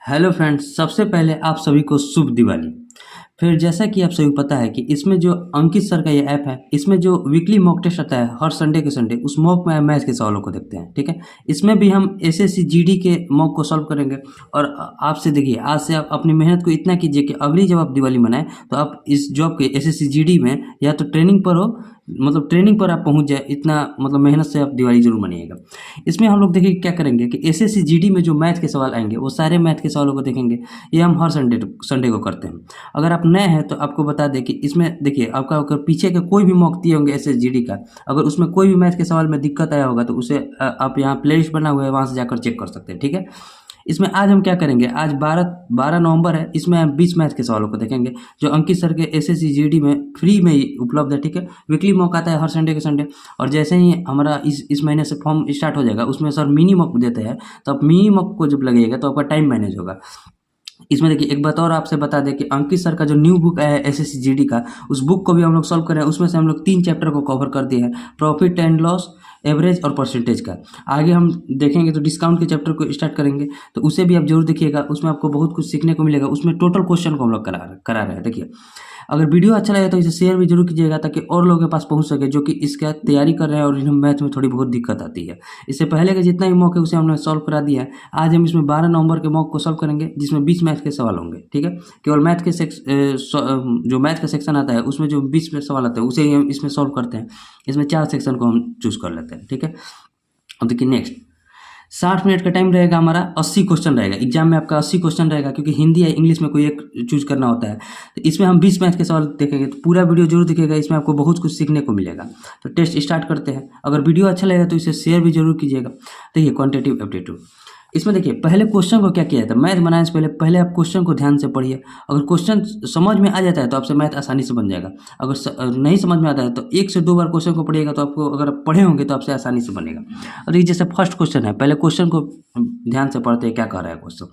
Hello friends, सबसे पहले आप सभी को शुभ दिवाली। फिर जैसा कि आप सभी को पता है कि इसमें जो अंकित सर का ये ऐप है, इसमें जो वीकली मॉक टेस्ट आता है हर संडे के संडे, उस मॉक में मैथ के सवालों को देखते हैं। ठीक है, इसमें भी हम एसएससी जीडी के मॉक को सॉल्व करेंगे। और आपसे देखिए, आज से आप अपनी मेहनत को इतना कीजिए कि अगली जब आप दिवाली मनाएं तो आप इस जॉब के एसएससी जीडी में या तो ट्रेनिंग पर हो, मतलब ट्रेनिंग पर आप पहुंच जाए, इतना मतलब मेहनत से आप दिवाली जरूर मनाइएगा। इसमें हम लोग देखिए क्या करेंगे कि एसएससी जीडी में जो मैथ के सवाल आएंगे वो सारे मैथ के सवालों को देखेंगे। ये हम हर संडे को करते हैं। अगर आप नए हैं तो आपको बता दें कि इसमें देखिए आपका अगर पीछे के कोई भी मॉक दिए होंगे एसएससी जीडी का, अगर उसमें कोई भी मैथ के सवाल में दिक्कत आया होगा तो उसे आप यहाँ प्लेलिस्ट बना हुआ है, वहाँ से जाकर चेक कर सकते हैं। ठीक है, इसमें आज हम क्या करेंगे, आज 12 नवंबर है, इसमें हम 20 मैथ के सवालों को देखेंगे जो अंकित सर के एसएससी जीडी में फ्री में ही उपलब्ध है। ठीक है, वीकली मॉक आता है हर संडे के संडे। और जैसे ही हमारा इस महीने से फॉर्म स्टार्ट हो जाएगा, उसमें सर मिनी मॉक देते हैं, तो आप मिनी मॉक को जब लगेगा तो आपका टाइम मैनेज होगा। इसमें देखिए एक बात और आपसे बता दें कि अंकित सर का जो न्यू बुक आया है एसएससी जीडी का, उस बुक को भी हम लोग सॉल्व कर रहे हैं। उसमें से हम लोग 3 चैप्टर को कवर कर दिए हैं, प्रॉफिट एंड लॉस, एवरेज और परसेंटेज का। आगे हम देखेंगे तो डिस्काउंट के चैप्टर को स्टार्ट करेंगे, तो उसे भी आप जरूर देखिएगा, उसमें आपको बहुत कुछ सीखने को मिलेगा। उसमें टोटल क्वेश्चन को हम लोग करा रहे हैं। देखिए, अगर वीडियो अच्छा लगे तो इसे शेयर भी जरूर कीजिएगा ताकि और लोगों के पास पहुंच सके जो कि इसका तैयारी कर रहे हैं और इन्हें मैथ में थोड़ी बहुत दिक्कत आती है। इससे पहले का जितना भी मॉक है उसे हमने सॉल्व करा दिया है। आज हम इसमें 12 नवंबर के मॉक को सॉल्व करेंगे, जिसमें 20 मैथ के सवाल होंगे। ठीक है, केवल मैथ के जो मैथ का सेक्शन आता है उसमें जो 20 सवाल आते हैं उसे ही हम इसमें सॉल्व करते हैं। इसमें 4 सेक्शन को हम चूज कर लेते हैं। ठीक है, अब देखिए नेक्स्ट 60 मिनट का टाइम रहेगा हमारा, 80 क्वेश्चन रहेगा। एग्जाम में आपका 80 क्वेश्चन रहेगा, क्योंकि हिंदी या इंग्लिश में कोई एक चूज करना होता है। तो इसमें हम 20 मैथ के सवाल देखेंगे, तो पूरा वीडियो जरूर दिखेगा, इसमें आपको बहुत कुछ सीखने को मिलेगा। तो टेस्ट स्टार्ट करते हैं। अगर वीडियो अच्छा लगेगा तो इसे शेयर भी जरूर कीजिएगा। देखिए क्वांटिटेटिव एप्टीट्यूड, इसमें देखिए पहले क्वेश्चन को क्या किया जाता है, मैथ बनाने से पहले आप क्वेश्चन को ध्यान से पढ़िए। अगर क्वेश्चन समझ में आ जाता है तो आपसे मैथ आसानी से बन जाएगा। अगर नहीं समझ में आता है तो 1 से 2 बार क्वेश्चन को पढ़िएगा, तो आपको अगर आप पढ़े होंगे तो आपसे आसानी से बनेगा। और ये जैसे फर्स्ट क्वेश्चन है, पहले क्वेश्चन को ध्यान से पढ़ते हैं क्या कह रहा है क्वेश्चन।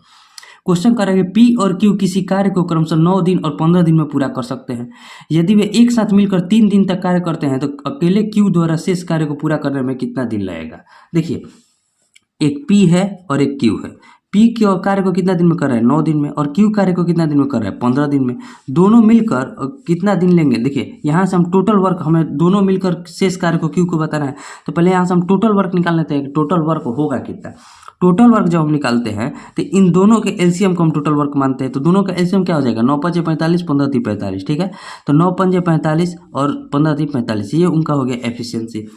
क्वेश्चन करेंगे पी और क्यू किसी कार्य को क्रमशः 9 दिन और 15 दिन में पूरा कर सकते हैं। यदि वे एक साथ मिलकर 3 दिन तक कार्य करते हैं तो अकेले क्यू द्वारा शेष कार्य को पूरा करने में कितना दिन लगेगा। देखिए, एक पी है और एक क्यू है। पी के कार्य को कितना दिन में कर रहा है, 9 दिन में, और क्यू कार्य को कितना दिन में कर रहा है, 15 दिन में। दोनों मिलकर कितना दिन लेंगे। देखिए यहाँ से हम टोटल वर्क, हमें दोनों मिलकर शेष कार्य को क्यू को बताना है, तो पहले यहाँ से हम टोटल वर्क निकाल लेते हैं कि टोटल वर्क होगा कितना। टोटल वर्क जब हम निकालते हैं तो इन दोनों के एलसीएम को हम टोटल वर्क मानते हैं, तो दोनों का एलसीएम क्या हो जाएगा, 9 5 45, 15 3 45। ठीक है, तो 9 5 45 और 15 3 45, ये उनका हो गया एफिशिएंसी।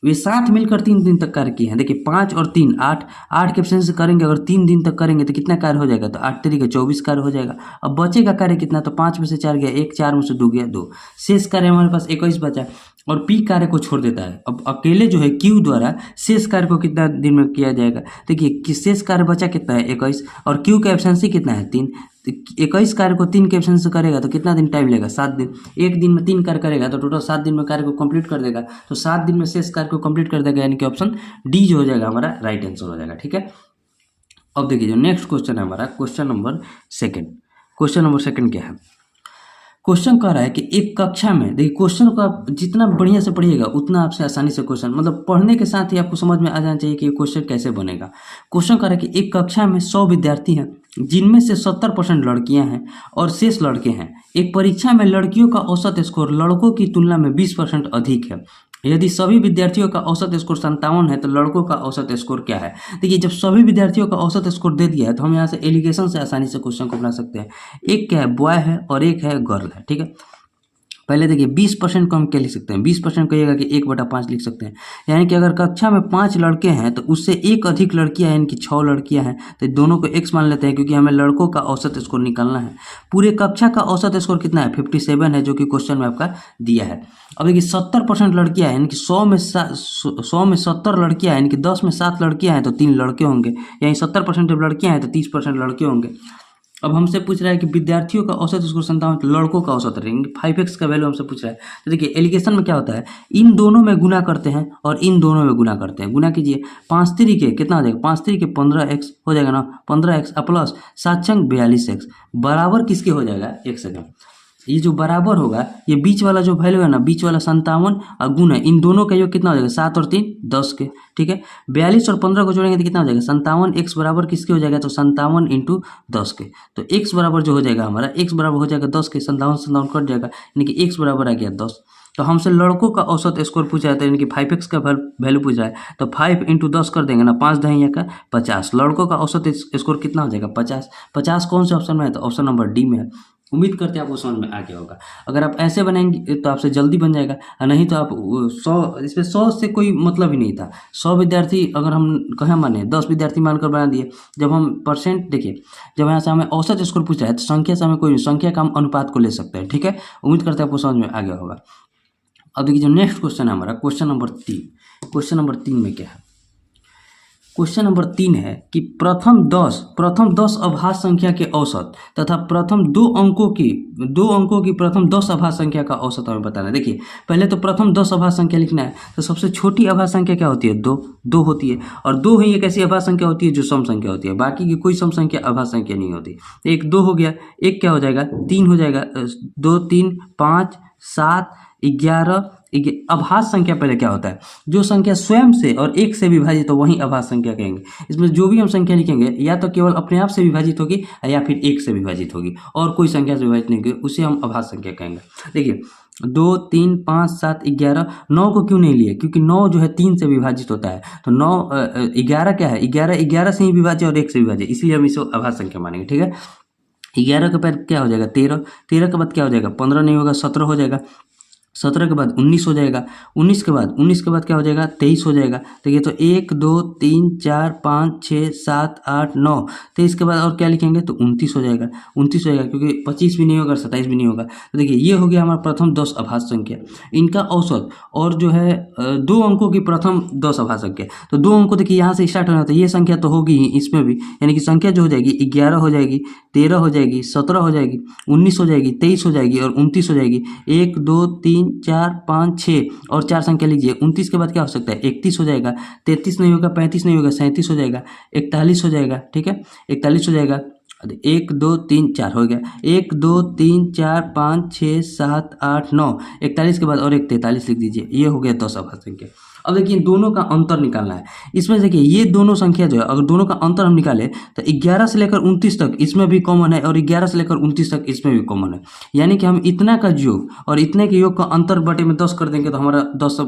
वे साथ मिलकर 3 दिन तक कार्य किए हैं। देखिए 5 और 3 8, 8 के एफिशिएंसी करेंगे, अगर 3 दिन तक करेंगे तो कितना कार्य हो जाएगा, तो 8 तरीके 24 कार्य हो जाएगा। अब बचेगा कार्य कितना, तो 5 में से 4 गया 1, 4 में से 2 गया 2, शेष कार्य हमारे पास 21 बचा। और पी कार्य को छोड़ देता है। अब अकेले जो है क्यू द्वारा शेष कार्य को कितना दिन में किया जाएगा। देखिए शेष कार्य बचा कितना है, 21, और क्यू का एफिशिएंसी कितना है, 3। 21 कार्य को 3 के एफिशिएंसी करेगा तो कितना दिन टाइम लेगा, 7 दिन। एक दिन में 3 कार्य करेगा तो टोटल 7 दिन में कार्य को कंप्लीट कर देगा, तो 7 दिन में शेष कार्य को कंप्लीट कर देगा, यानी कि ऑप्शन डी जो हो जाएगा हमारा राइट आंसर हो जाएगा। ठीक है, अब देखिए जो नेक्स्ट क्वेश्चन है हमारा, क्वेश्चन नंबर सेकंड क्या है। क्वेश्चन कह रहा है कि एक कक्षा में, देखिए क्वेश्चन को आप जितना बढ़िया से पढ़िएगा उतना आपसे आसानी से क्वेश्चन, मतलब पढ़ने के साथ ही आपको समझ में आ जाना चाहिए कि ये क्वेश्चन कैसे बनेगा। क्वेश्चन कह रहा है कि एक कक्षा में 100 विद्यार्थी हैं, जिनमें से 70% लड़कियां हैं और शेष लड़के हैं। एक परीक्षा में लड़कियों का औसत स्कोर लड़कों की तुलना में 20% अधिक है। यदि सभी विद्यार्थियों का औसत स्कोर 57 है तो लड़कों का औसत स्कोर क्या है। देखिए जब सभी विद्यार्थियों का औसत स्कोर दे दिया है तो हम यहाँ से एलिगेशन से आसानी से क्वेश्चन को बना सकते हैं। एक क्या है, बॉय है और एक है गर्ल है। ठीक है, पहले देखिए 20% को हम क्या लिख सकते हैं, 20% कहिएगा कि 1/5 लिख सकते हैं। यानी कि अगर कक्षा में 5 लड़के हैं तो उससे एक अधिक लड़कियां हैं, यानी कि 6 लड़कियां हैं, तो दोनों को x मान लेते हैं क्योंकि हमें लड़कों का औसत स्कोर निकालना है। पूरे कक्षा का औसत स्कोर कितना है, 57 है, जो कि क्वेश्चन में आपका दिया है। अब देखिए 70% लड़कियां हैं, यानी कि 100 में 70 लड़कियां हैं, यानी कि 10 में 7 लड़कियां हैं तो 3 लड़के होंगे, यानी 70% जब लड़कियां हैं तो 30% लड़के होंगे। अब हमसे पूछ रहा है कि विद्यार्थियों का औसत स्कोर 57, तो लड़कों का औसत रहेंगे 5x का वैल्यू हमसे पूछ रहा है। तो देखिए एलिगेशन में क्या होता है, इन दोनों में गुना करते हैं और इन दोनों में गुना करते हैं। गुना कीजिए, 5 तरीके कितना हो जाएगा, 5 तरीके 15x हो जाएगा ना, 15x प्लस 7 छंग 42x बराबर किसके हो जाएगा, 1 सेकंड। ये जो बराबर होगा, ये बीच वाला जो वैल्यू है ना, बीच वाला 57 और गुण है, इन दोनों का योग कितना हो जाएगा, 7 और 3 10 के, ठीक है। 42 और 15 को जोड़ेंगे तो कितना हो जाएगा, 57। x बराबर किसके हो जाएगा, तो 57 इंटू 10 के। तो x बराबर जो हो जाएगा हमारा, x बराबर हो जाएगा 10 के, 57 कट जाएगा, यानी कि x बराबर आ गया 10। तो हमसे लड़कों का औसत स्कोर पूछा है, तो यानी कि 5x का वैल्यू पूछा है, तो 5 इंटू 10 कर देंगे ना, 5 दहिया का 50। लड़कों का औसत स्कोर कितना हो जाएगा, 50। 50 कौन से ऑप्शन में है, तो ऑप्शन नंबर डी में है। उम्मीद करते हैं आपको समझ में आ गया होगा। अगर आप ऐसे बनाएंगे तो आपसे जल्दी बन जाएगा, और नहीं तो आप 100, इसमें 100 से कोई मतलब ही नहीं था। 100 विद्यार्थी अगर हम कहें माने, 10 विद्यार्थी मानकर बना दिए। जब हम परसेंट देखिए, जब यहाँ से हमें औसत स्कोर पूछा है, तो संख्या से हमें कोई संख्या का हम अनुपात को ले सकते हैं, ठीक है। उम्मीद करते हैं आपको समझ में आ गया होगा। अब देखिए जो नेक्स्ट क्वेश्चन है हमारा, क्वेश्चन नंबर 3। क्वेश्चन नंबर 3 में क्या है, क्वेश्चन नंबर 3 है कि प्रथम 10 अभाज्य संख्या के औसत तथा प्रथम दो अंकों की प्रथम 10 अभाज्य संख्या का औसत हमें बताना है। देखिए पहले तो प्रथम 10 अभाज्य संख्या लिखना है, तो सबसे छोटी अभाज्य संख्या क्या होती है, 2 होती है। और 2 ही एक ऐसी अभाज्य संख्या होती है जो सम संख्या होती है, बाकी की कोई सम संख्या अभाज्य संख्या नहीं होती। एक 2 हो गया, एक क्या हो जाएगा, 3 हो जाएगा, 2 3 5 7 11। अभाज्य संख्या पहले क्या होता है, जो संख्या स्वयं से और 1 से विभाजित हो वही अभाज्य संख्या कहेंगे। इसमें जो भी हम संख्या लिखेंगे या तो केवल अपने आप से विभाजित होगी या फिर 1 से विभाजित होगी, और कोई संख्या से विभाजित नहीं होगी, उसे हम अभाज्य संख्या कहेंगे। देखिए 2 3 5 7 11, 9 को क्यों नहीं लिए, क्योंकि 9 जो है 3 से विभाजित होता है। तो 9 11 क्या है, 11 से ही विभाज्य और 1 से विभाज्य, इसलिए हम इसे अभाज्य संख्या मानेंगे, ठीक है। 11 के बाद क्या हो जाएगा, 13 के बाद क्या हो जाएगा, 15 नहीं होगा, 17 हो जाएगा। 17 के बाद 19 हो जाएगा। 19 के बाद क्या हो जाएगा, 23 हो जाएगा। देखिए तो 1 2 3 4 5 6 7 8 9, 23 के बाद और क्या लिखेंगे, तो 29 हो जाएगा। 29 हो जाएगा क्योंकि 25 भी नहीं होगा, 27 भी नहीं होगा। तो देखिए ये हो गया हमारा प्रथम 10 अभाज्य संख्या, इनका औसत, और जो है 2 अंकों की प्रथम 10 अभाज्य संख्या। तो 2 अंकों देखिए यहाँ से स्टार्ट होना, तो ये संख्या तो होगी ही इसमें भी, यानी कि संख्या जो हो जाएगी 11 हो जाएगी, 13 हो जाएगी, 17 हो जाएगी, 19 हो जाएगी, 23 हो जाएगी और 29 हो जाएगी। 1 2 3 4 5 6 और 4 संख्या लीजिए। 29 के बाद क्या हो सकता है, 31 हो जाएगा, 33 नहीं होगा, 35 नहीं होगा, 37 हो जाएगा, 41 हो जाएगा, ठीक है, 41 हो जाएगा। 1 2 3 4 हो गया, 1 2 3 4 5 6 7 8 9, 41 के बाद और एक 43 लिख दीजिए। ये हो गया 10 अभाज्य संख्या। अब देखिए दोनों का अंतर निकालना है। इसमें देखिए ये दोनों संख्या जो है, अगर दोनों का अंतर हम निकालें तो 11 से लेकर 29 तक इसमें भी कॉमन है, और 11 से लेकर 29 तक इसमें भी कॉमन है। यानी कि हम इतना का योग और इतने के योग का अंतर बटे में 10 कर देंगे, तो हमारा 10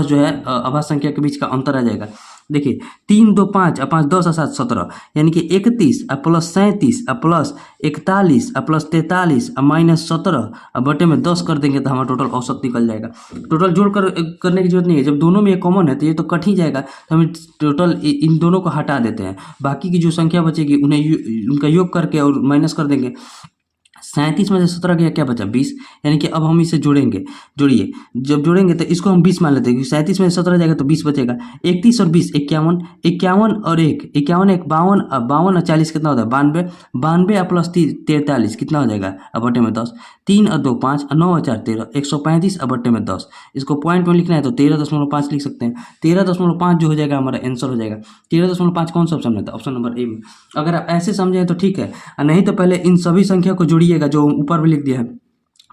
जो है अभाज्य संख्या के बीच का अंतर आ जाएगा। देखिए 3 2 5 और 5 10 और 7 17, यानी कि 31 और प्लस 37 और प्लस 41 और प्लस 43 और माइनस 17 और बटे में 10 कर देंगे, तो हमारा टोटल औसत निकल जाएगा। टोटल जोड़ करने की जरूरत नहीं है, जब दोनों में ये कॉमन है तो ये तो कट ही जाएगा, तो हम टोटल इन दोनों को हटा देते हैं। बाकी की जो संख्या बचेगी उन्हें उनका योग करके और माइनस कर देंगे। 37 में से 17 गया, क्या बचा, 20। यानी कि अब हम इसे जोड़िए, जब जोड़ेंगे तो इसको हम 20 मान लेते हैं, क्योंकि 37 में से 17 जाएगा तो 20 बचेगा। 31 और 20 51, 51 और 1 52, 52 और 40 कितना होता है, 92, 92 और प्लस 43 कितना हो जाएगा, अब बटे में 10, 3 और 2 5 और 9 और 4 13, 135 और बटे में 10। इसको पॉइंट में लिखना है तो 13.5 लिख सकते हैं। 13.5 जो हो जाएगा हमारा आंसर हो जाएगा। 13.5 कौन सा ऑप्शन है, ऑप्शन नंबर ए में। अगर आप ऐसे समझें तो ठीक है, नहीं तो पहले इन सभी संख्या को जोड़िएगा जो ऊपर भी लिख दिया है,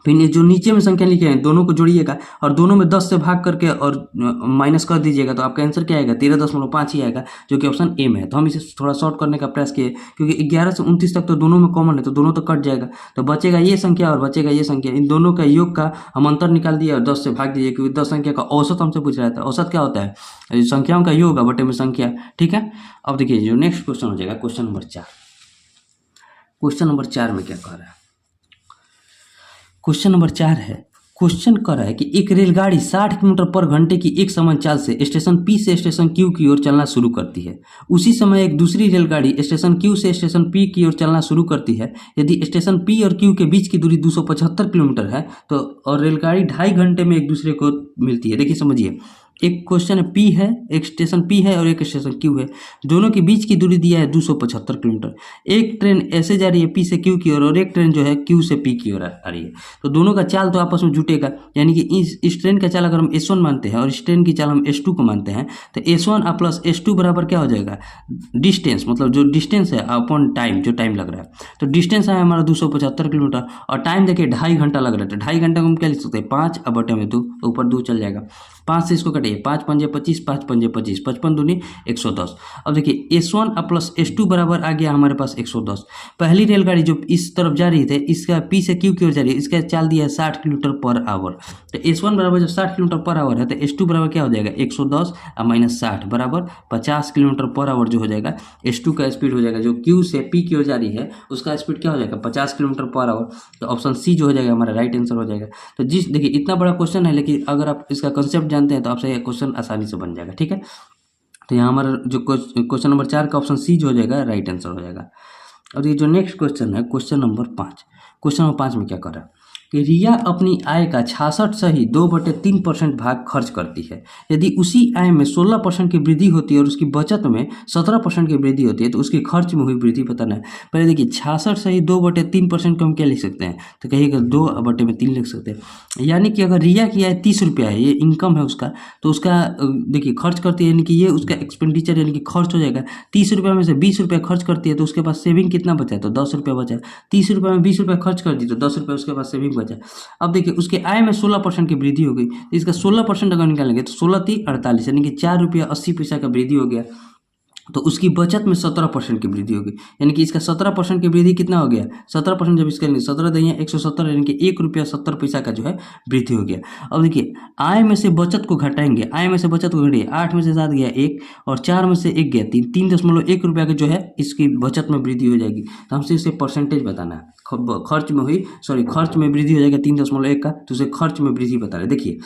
फिर जो नीचे में संख्या लिखे हैं दोनों को जोड़िएगा और दोनों में 10 से भाग करके और माइनस कर दीजिएगा, तो आपका आंसर क्या आएगा, 13.5 ही आएगा, जो कि ऑप्शन ए में है। तो हम इसे थोड़ा शॉर्ट करने का प्रयास किए, क्योंकि 11 से 29 तक तो दोनों में कॉमन है, तो दोनों तो कट जाएगा, तो बचेगा ये संख्या और बचेगा ये संख्या। इन दोनों का योग का हम अंतर निकाल दिए और 10 से भाग दीजिए, क्योंकि 10 संख्या का औसत हमसे पूछ रहा था। औसत क्या होता है, संख्याओं का योग बटे में संख्या, ठीक है। अब देखिए जो नेक्स्ट क्वेश्चन हो जाएगा क्वेश्चन नंबर 4। क्वेश्चन नंबर 4 में क्या कह रहा है, क्वेश्चन नंबर 4 है, क्वेश्चन कर रहा है कि एक रेलगाड़ी 60 किलोमीटर पर घंटे की एक समान चाल से स्टेशन P से स्टेशन Q की ओर चलना शुरू करती है। उसी समय एक दूसरी रेलगाड़ी स्टेशन Q से स्टेशन P की ओर चलना शुरू करती है। यदि स्टेशन P और Q के बीच की दूरी 275 किलोमीटर है तो और रेलगाड़ी 2.5 घंटे में एक दूसरे को मिलती है। देखिए समझिए, एक क्वेश्चन है P है, एक स्टेशन P है और एक स्टेशन Q है, दोनों के बीच की दूरी दिया है 275 किलोमीटर। एक ट्रेन ऐसे जा रही है P से Q की ओर और एक ट्रेन जो है Q से P की ओर आ रही है। तो दोनों का चाल तो आपस में जुटेगा, यानी कि इस ट्रेन का चाल अगर हम S1 मानते हैं और इस ट्रेन की चाल हम S2 को मानते हैं, तो S1 प्लस S2 बराबर क्या हो जाएगा, डिस्टेंस, मतलब जो डिस्टेंस है अपॉन टाइम, जो टाइम लग रहा है। तो डिस्टेंस है हमारा 275 किलोमीटर और टाइम देखिए 2.5 घंटा लग रहा है। तो 2.5 घंटा को हम क्या लिख सकते हैं, 5/2, ऊपर 2 चल जाएगा, 5 से इसको कटिए, 5 पंजे 25, 5 पंजे 25, 55 दूनी 110। अब देखिए S1 प्लस S2 बराबर आ गया हमारे पास 110। पहली रेलगाड़ी जो इस तरफ जा रही थी, इसका P से Q की ओर जा रही है, इसका चाल दिया है 60 किलोमीटर पर आवर। तो S1 बराबर जब 60 किलोमीटर पर आवर है तो S2 बराबर क्या हो जाएगा, 110 माइनस 60 बराबर 50 किलोमीटर पर आवर जो हो जाएगा। S2 का स्पीड हो जाएगा, जो Q से P की ओर जा रही है उसका स्पीड क्या हो जाएगा, 50 किलोमीटर पर आवर। तो ऑप्शन सी जो हो जाएगा हमारा राइट आंसर हो जाएगा। तो देखिए इतना बड़ा क्वेश्चन है, लेकिन अगर आप इसका कंसेप्ट जानते हैं तो आपसे क्वेश्चन आसानी से बन जाएगा। ठीक है, तो यहाँ हमारा जो क्वेश्चन नंबर 4 का ऑप्शन सी जो हो जाएगा राइट आंसर हो जाएगा। और ये जो नेक्स्ट क्वेश्चन है, क्वेश्चन नंबर 5, क्वेश्चन नंबर 5 में क्या कर रहा है कि रिया अपनी आय का 66 सही 2/3% भाग खर्च करती है। यदि उसी आय में 16% की वृद्धि होती है और उसकी बचत में 17% की वृद्धि होती है तो उसके खर्च में हुई वृद्धि बताना है। पहले देखिए 66 सही 2/3% को हम क्या लिख सकते हैं, तो कहिएगा 2/3 लिख सकते हैं। यानी कि अगर रिया की आय 30 रुपया है, ये इनकम है उसका, तो उसका देखिए खर्च करती है, यानी कि ये उसका एक्सपेंडिचर यानी कि खर्च हो जाएगा। 30 रुपये में से 20 रुपये खर्च करती है तो उसके पास सेविंग कितना बचा है, तो 10 रुपये बचा है। 30 रुपये में 20 रुपये खर्च कर दी तो 10 रुपये उसके पास सेविंग बचा। अब देखिए उसके आय में 16% की वृद्धि हो गई, इसका 16% अगर निकालेंगे तो 16 3 48, यानी कि 4 रुपया 80 पैसा का वृद्धि हो गया। तो उसकी बचत में 17% की वृद्धि होगी, यानी कि इसका 17% की वृद्धि कितना हो गया, 17% जब इसका 17 दहिया 170, यानी कि 1 रुपया 70 पैसा का जो है वृद्धि हो गया। अब देखिए आय में से बचत को घटाएंगे, आय में से बचत को घटाइए, 8 में से 7 गया 1 और 4 में से 1 गया 3, 3.1 रुपया का जो है इसकी बचत में वृद्धि हो जाएगी। तो हमसे इसे परसेंटेज बताना है, खर्च में हुई, खर्च में वृद्धि हो जाएगा 3.1 का, तो उसे खर्च में वृद्धि बता रहे। देखिए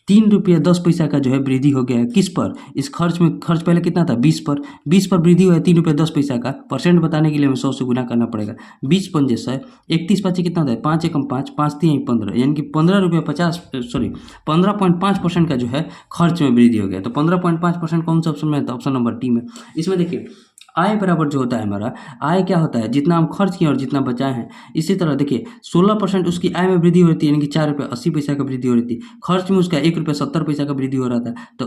3 रुपया 10 पैसा का जो है वृद्धि हो गया है, किस पर, इस खर्च में। खर्च पहले कितना था 20 पर, 20 पर वृद्धि हुआ है 3 रुपया 10 पैसा का। परसेंट बताने के लिए हमें 100 से गुना करना पड़ेगा। 20 पंजे 100, 31 5 कितना होता है, 5 एकम 5, 5 3 15, यानी कि 15 रुपया 15.5% का जो है खर्च में वृद्धि हो गया। तो 15.5% कौन सा ऑप्शन में है, तो ऑप्शन नंबर टी में। इसमें देखिए आय बराबर जो होता है हमारा, आय क्या होता है, जितना हम खर्च किए और जितना बचाए हैं। इसी तरह देखिए 16% उसकी आय में वृद्धि हो रही थी, यानी कि 4 रुपये 80 पैसा का वृद्धि हो रही थी। खर्च में उसका 1 रुपया 70 पैसा का वृद्धि हो रहा था, तो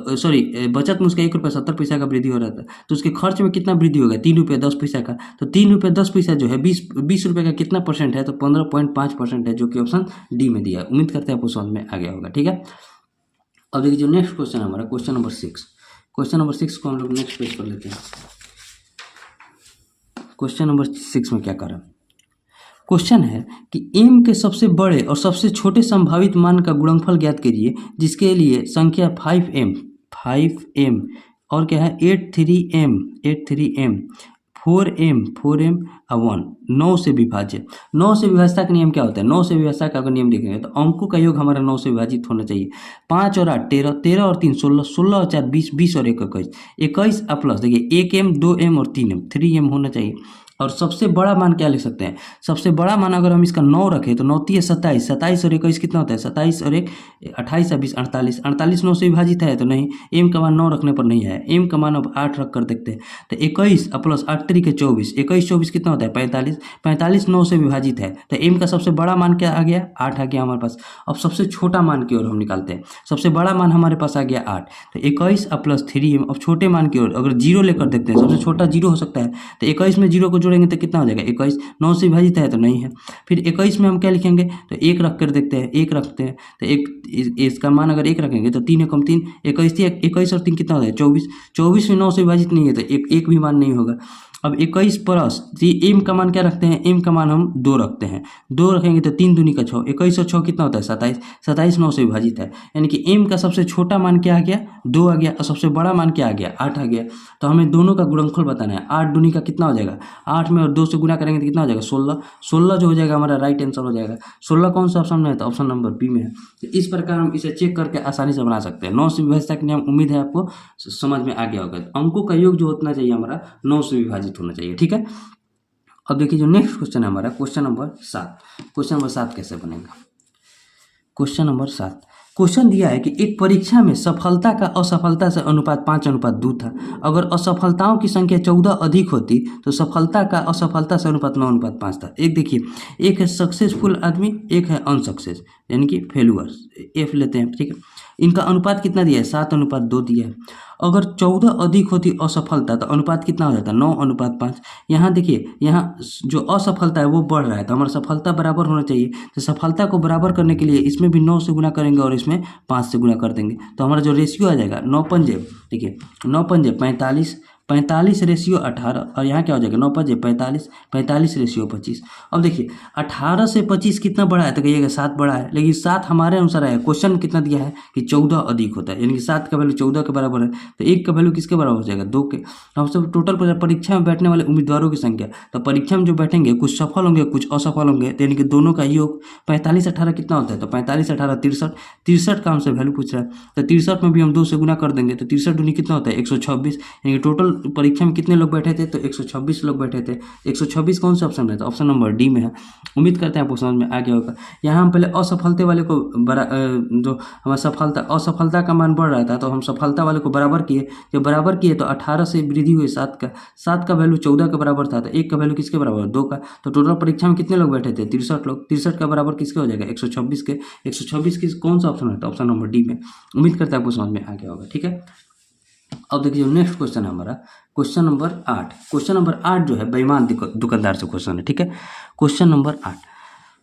बचत में उसका 1 रुपया 70 पैसा का वृद्धि हो रहा था। तो उसके खर्च में कितना वृद्धि हो गया, 3 रुपया 10 पैसा का। तो 3 रुपया 10 पैसा जो है 20 रुपये का कितना परसेंट है, तो 15.5% है, जो कि ऑप्शन डी में दिया है। उम्मीद करते हैं आपको समझ में आ गया होगा। ठीक है, अब देखिए जो नेक्स्ट क्वेश्चन है हमारा, क्वेश्चन नंबर 6, क्वेश्चन नंबर 6 को हम लोग नेक्स्ट पेज कर लेते हैं। क्वेश्चन नंबर 6 में क्या करें, क्वेश्चन है कि m के सबसे बड़े और सबसे छोटे संभावित मान का गुणनफल ज्ञात कीजिए, जिसके लिए संख्या 5m और क्या है 83m 4m 1 9 से विभाज्य। 9 से विभाज्यता का नियम क्या होता है, 9 से विभाज्यता का अगर नियम देखेंगे तो अंकों का योग हमारा 9 से विभाजित होना चाहिए। 5 और 8 13, 13 और 3 16, 16 और 4 20, 20 और 1 21, 21 प्लस देखिए 1m 2m और 3m 3m होना चाहिए। और सबसे बड़ा मान क्या लिख सकते हैं, सबसे बड़ा मान अगर हम इसका 9 रखें तो 9 3 27, 27 और 21 कितना होता है, 27 और 1 28 और 20 48, 48 9 से विभाजित है तो नहीं, m का मान 9 रखने पर नहीं है, m का मान अब 8 रख कर देखते हैं। तो 21 प्लस 8 3 के 24, 21 24 कितना होता है 45, 45 9 से विभाजित है, तो m का सबसे बड़ा मान क्या आ गया 8 आ गया हमारे पास। अब सबसे छोटा मान की ओर हम निकालते हैं, सबसे बड़ा मान हमारे पास आ गया 8, तो 21 प्लस 3m। अब छोटे मान की ओर अगर 0 लेकर देखते हैं, सबसे छोटा 0 हो सकता है, तो 21 में 0 को जोड़ेंगे तो कितना हो जाएगा 21, 9 से विभाजित है तो नहीं है। फिर 21 में हम क्या लिखेंगे, तो 1 रख कर देखते हैं, 1 रखते हैं तो इसका मान अगर 1 रखेंगे तो 3 एकम 3 21 और 3 कितना होता है 24, 24 में 9 से विभाजित नहीं है तो एक भी मान नहीं होगा। अब 21 प्लस m का मान क्या रखते हैं, m का मान हम 2 रखते हैं, 2 रखेंगे तो 3 दूनी का 6, 21 और 6 कितना होता है 27, 27 9 से विभाजित है, यानी कि m का सबसे छोटा मान क्या आ गया 2 आ गया और सबसे बड़ा मान क्या आ गया 8 आ गया। तो हमें दोनों का गुणनफल बताना है, 8 दूनी का कितना हो जाएगा 8 में और 2 से गुना करेंगे तो कितना हो जाएगा 16, 16 जो हो जाएगा हमारा राइट आंसर हो जाएगा। 16 कौन सा ऑप्शन में है, तो ऑप्शन नंबर बी में है। तो इस प्रकार हम इसे चेक करके आसानी से बना सकते हैं। 9 से विभाजित का नियम उम्मीद है आपको समझ में आ गया होगा। अंकों का योग जो होना चाहिए हमारा 9 से विभाजित होना चाहिए। ठीक है, अब देखिए जो नेक्स्ट क्वेश्चन है हमारा क्वेश्चन नंबर 7, क्वेश्चन नंबर 7 कैसे बनेगा। क्वेश्चन नंबर 7, क्वेश्चन दिया है कि एक परीक्षा में सफलता का असफलता से अनुपात 5:2 था। अगर असफलताओं की संख्या 14 अधिक होती तो सफलता का असफलता से अनुपात 9:5 था। एक देखिए, एक है सक्सेसफुल आदमी, एक है अनसक्सेस यानी कि फेलुअर्स, एफ लेते हैं, ठीक है। इनका अनुपात कितना दिया है? 7:2 दिया है। अगर 14 अधिक होती असफलता तो अनुपात कितना हो जाता? 9:5। यहाँ देखिए, यहाँ जो असफलता है वो बढ़ रहा है तो हमारा सफलता बराबर होना चाहिए। तो सफलता को बराबर करने के लिए इसमें भी 9 से गुना करेंगे और इसमें 5 से गुना कर देंगे तो हमारा जो रेशियो आ जाएगा 9×5, देखिए 9×5 45, 45 रेशियो 18 और यहाँ क्या हो जाएगा 9×5 45, 45 रेशियो 25। अब देखिए 18 से 25 कितना बड़ा है? तो कहिएगा 7 बड़ा है, लेकिन 7 हमारे अनुसार है। क्वेश्चन कितना दिया है कि 14 अधिक होता है, यानी कि 7 का वैल्यू 14 के बराबर है तो 1 का वैल्यू किसके बराबर हो जाएगा? 2 के। हम सब टोटल परीक्षा में बैठने वाले उम्मीदवारों की संख्या, तो परीक्षा में जो बैठेंगे कुछ सफल होंगे कुछ असफल होंगे, यानी कि दोनों का योग 45-18 कितना होता है? तो 45-18 63, 63 का हमसे वैल्यू पूछ रहा है तो 63 में भी हम 2 से गुना कर देंगे तो 63 दूनी कितना होता है? 126, यानी कि टोटल परीक्षा में कितने लोग बैठे थे? तो 126 लोग बैठे थे। 126 कौन सा ऑप्शन है? तो ऑप्शन नंबर डी में है। उम्मीद करते हैं आपको समझ में आ गया होगा। यहाँ हम पहले असफलता वाले को जो हमारा असफलता का मान बढ़ रहा था तो हम सफलता वाले को बराबर किए, जब बराबर किए तो 18 से वृद्धि हुई 7 का वैल्यू 14 के बराबर था तो 1 का वैल्यू किसके बराबर? 2 का। तो टोटल परीक्षा में कितने लोग बैठे थे? 63 लोग। 63 का बराबर किसके हो जाएगा? 126 के। 126 की कौन सा ऑप्शन है? तो ऑप्शन नंबर डी में। उम्मीद करते हैं आपको समझ में आ गया होगा, ठीक है। अब देखिए जो नेक्स्ट क्वेश्चन है हमारा क्वेश्चन नंबर 8। क्वेश्चन नंबर 8 जो है बेईमान दुकानदार से क्वेश्चन है, ठीक है। क्वेश्चन नंबर 8,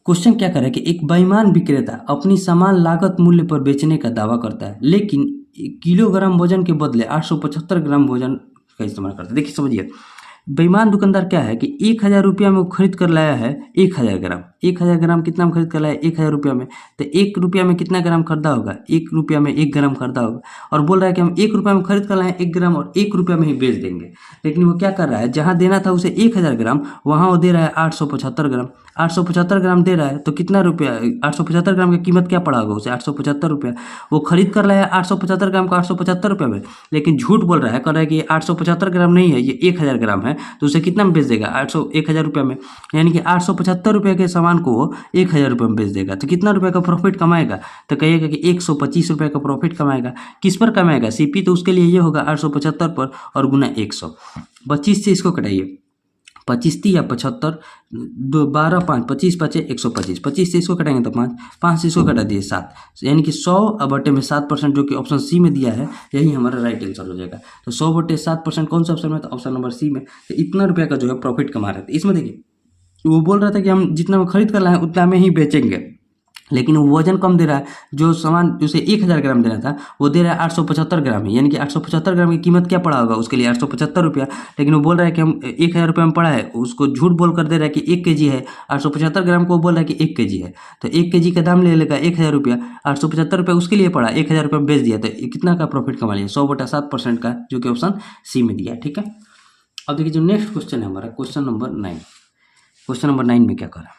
क्वेश्चन क्या कर रहा है कि एक बेईमान विक्रेता अपनी समान लागत मूल्य पर बेचने का दावा करता है लेकिन किलोग्राम वजन के बदले 875 ग्राम वजन का इस्तेमाल करता है। देखिए समझिए, बेईमान दुकानदार क्या है कि 1000 रुपया में वो खरीद कर लाया है 1000 ग्राम। 1000 ग्राम कितना में खरीद कर लाया? 1000 रुपया में। तो 1 रुपया में कितना ग्राम खरीदा होगा? 1 रुपया में 1 ग्राम खरीदा होगा। और बोल रहा है कि हम 1 रुपया में खरीद कर लाए 1 ग्राम और 1 रुपया में ही बेच देंगे। लेकिन वो क्या कर रहा है, जहाँ देना था उसे 1000 ग्राम, वहाँ वो दे रहा है 875 ग्राम। 875 ग्राम दे रहा है तो कितना रुपया? 875 ग्राम की कीमत क्या पड़ा होगा उसे? 875 रुपया। वो खरीद कर लाया 875 ग्राम को 875 रुपये में, लेकिन झूठ बोल रहा है, कर रहा है कि 875 ग्राम नहीं है, ये 1000 ग्राम है। तो उसे कितना में बेच देगा? 1000 रुपये में, यानी कि 875 रुपये के सामान को 1000 रुपये में बेच देगा। तो कितना रुपये का प्रॉफिट कमाएगा? तो कहिएगा कि 125 रुपये का प्रॉफिट कमाएगा। किस पर कमाएगा? सीपी तो उसके लिए ये होगा 875 पर और गुना 100। 25 से इसको कटाइए, 25 या 75, 12 5 25 5 125। 25 से इसको कटाएंगे तो 5, 5 से इसको कटा दिए 7, यानी कि 100/7% जो कि ऑप्शन सी में दिया है यही हमारा राइट आंसर हो जाएगा। तो 100/7% कौन सा ऑप्शन में? तो ऑप्शन नंबर सी में। तो इतना रुपया का जो है प्रॉफिट कमा रहे थे। इसमें देखिए वो बोल रहा था कि हम जितना में खरीद कर लाए उतना में ही बेचेंगे, लेकिन वो वजन कम दे रहा है। जो सामान उसे 1000 ग्राम देना था वो दे रहा है 875 ग्राम ही, यानी कि 875 ग्राम की कीमत क्या पड़ा होगा उसके लिए? 875 रुपया। लेकिन वो बोल रहा है कि हम 1000 रुपये में पड़ा है, उसको झूठ बोल कर दे रहा है कि 1 kg है। 875 ग्राम को बोल रहा है कि 1 kg है, तो 1 kg का दाम ले लेगा 1000 रुपया। 875 रुपये उसके लिए पड़ा, 1000 रुपये में बेच दिया, तो कितना का प्रॉफिट कमा लिया? 100/7% का, जो कि ऑप्शन सी में दिया है, ठीक है। अब देखिए जो नेक्स्ट क्वेश्चन है हमारा क्वेश्चन नंबर 9। क्वेश्चन नंबर 9 में क्या करा?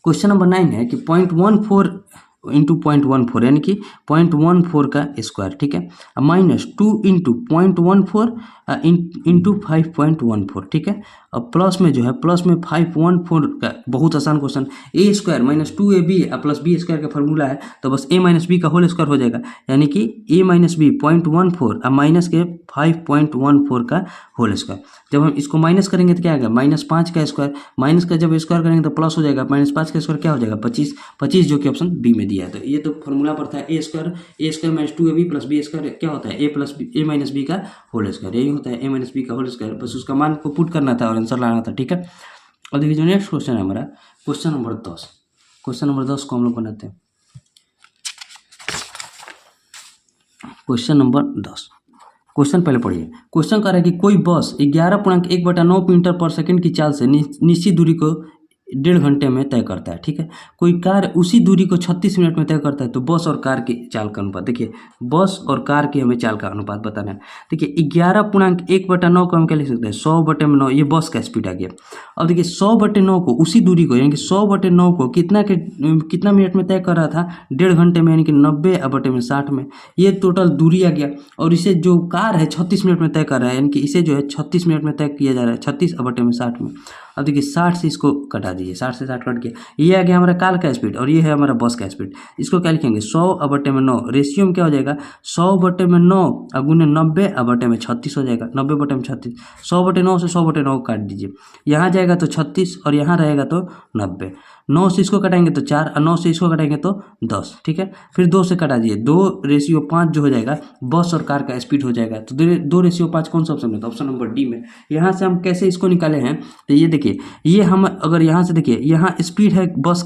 क्वेश्चन नंबर 9 है कि 0.14 इंटू 0.14 यानी कि 0.14 का स्क्वायर, ठीक है, -2 इंटू 0.14 इंटू 5.14, ठीक है। अब प्लस में जो है प्लस में 514 का बहुत आसान question, a square minus 2ab plus b square का फॉर्मूला है तो बस a माइनस बी का होल स्क्वायर हो जाएगा, यानी कि a माइनस बी 0.14 और माइनस के 5.14 का होल स्क्वायर। जब हम इसको माइनस करेंगे तो क्या आएगा? -5 का स्क्वायर, माइनस का जब स्क्वायर करेंगे तो प्लस हो जाएगा, -5 का स्क्वायर क्या हो जाएगा? 25, जो कि ऑप्शन बी में दिया है। तो ये तो फॉर्मूला पर था a square minus 2ab plus b square क्या होता है? a माइनस बी का होल स्क्वायर, यही होता है a माइनस बी का होल स्क्वायर। बस उसका मान को पुट करना था और आंसर लाना था, ठीक है। और देखिए जो नेक्स्ट क्वेश्चन है हमारा क्वेश्चन नंबर 10। क्वेश्चन नंबर 10 को हम लोग बनाते हैं। क्वेश्चन नंबर 10, क्वेश्चन पहले पढ़िए। क्वेश्चन कह रहा है कि कोई बस 11.1/9 मीटर पर सेकंड की चाल से निश्चित दूरी को 1.5 घंटे में तय करता है, ठीक है। कोई कार उसी दूरी को 36 मिनट में तय करता है, तो बस और कार की चाल का अनुपात, देखिए बस और कार की हमें चाल का अनुपात बताना है। देखिए 11.1/9 को हम क्या लिख सकते हैं? 100/9, ये बस का स्पीड आ गया। अब देखिए 100/9 को उसी दूरी को यानी कि 100/9 को कितना मिनट में तय कर रहा था? 1.5 घंटे में, यानी कि 90/60 में। ये टोटल दूरी आ गया। और इसे जो कार है 36 मिनट में तय कर रहा है, यानी कि इसे जो है 36 मिनट में तय किया जा रहा है, 36/60 में। अब देखिए 60 से इसको कटा दीजिए, 60 से 60 कट गया, ये आ गया हमारा कार का स्पीड और ये है हमारा बस का स्पीड। इसको क्या लिखेंगे 100/9, रेशियो में क्या हो जाएगा 100/9 गुने 90/36 हो जाएगा, 90/36। 100/9 से 100/9 काट दीजिए, यहाँ जाएगा तो 36 और यहाँ रहेगा तो 90। 9 से इसको कटाएंगे तो 4 और 9 से इसको कटाएंगे तो 10, ठीक है। फिर 2 से कटा दीजिए, 2:5 जो हो जाएगा बस और कार का स्पीड हो जाएगा। तो 2:5 कौन सा ऑप्शन में, तो ऑप्शन नंबर डी में। यहाँ से हम कैसे इसको निकाले हैं, तो ये देखिए, ये हम अगर यहाँ से देखिए, यहाँ स्पीड है बस